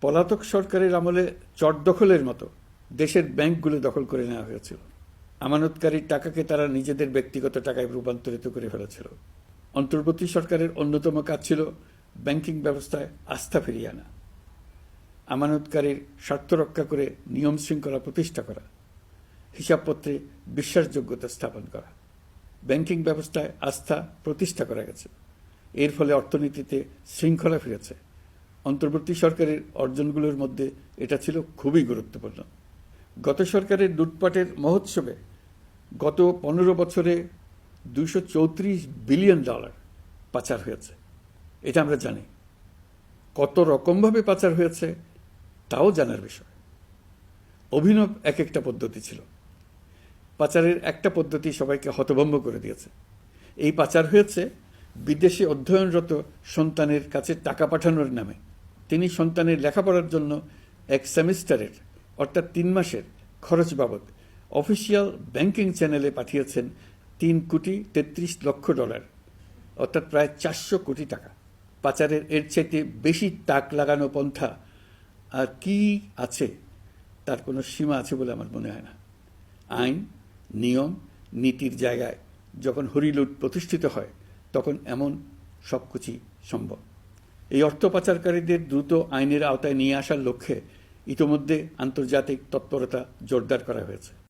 পলাতক সরকারের আমলে চর দখলের মতো দেশের ব্যাংকগুলো দখল করে নেওয়া হয়েছিল। আমানতকারীর টাকাকে তারা নিজেদের ব্যক্তিগত টাকায় রূপান্তরিত করে ফেলেছিল। অন্তর্বর্তী সরকারের অন্যতম কাজ ছিল ব্যাংকিং ব্যবস্থায় আস্থা ফিরিয়ে আনা, আমানতকারীর স্বার্থ রক্ষা করে নিয়ম শৃঙ্খলা প্রতিষ্ঠা করা, হিসাবপত্রে বিশ্বাসযোগ্যতা স্থাপন করা। ব্যাংকিং ব্যবস্থায় আস্থা প্রতিষ্ঠা করা গেছে, এর ফলে অর্থনীতিতে শৃঙ্খলা ফিরেছে। অন্তর্বর্তী সরকারের অর্জনগুলোর মধ্যে এটা ছিল খুবই গুরুত্বপূর্ণ। গত সরকারের লুটপাটের মহোৎসবে গত 15 বছরে $234 বিলিয়ন পাচার হয়েছে। এটা আমরা জানি। কত রকমভাবে পাচার হয়েছে তাও জানার বিষয়। অভিনব এক একটা পদ্ধতি ছিল। পাচারের একটা পদ্ধতি সবাইকে হতভম্ব করে দিয়েছে। এই পাচার হয়েছে বিদেশে অধ্যয়নরত সন্তানের কাছে টাকা পাঠানোর নামে। তিনি সন্তানের লেখাপড়ার জন্য এক সেমিস্টারের অর্থাৎ 3 মাসের খরচ বাবদ অফিসিয়াল ব্যাংকিং চ্যানেলে পাঠিয়েছেন $3,33,00,000, অর্থাৎ প্রায় 400 কোটি টাকা। পাচারের এর চাইতে বেশি তাক লাগানো পন্থা আর কি আছে, তার কোনো সীমা আছে বলে আমার মনে হয় না। আইন, নিয়ম, নীতির জায়গায় যখন হরিলুট প্রতিষ্ঠিত হয় তখন এমন সবকিছুই সম্ভব। এই অর্থ পাচারকারীদের দ্রুত আইনের আওতায় নিয়ে আসার লক্ষ্যে ইতোমধ্যে আন্তর্জাতিক তৎপরতা জোরদার করা হয়েছে।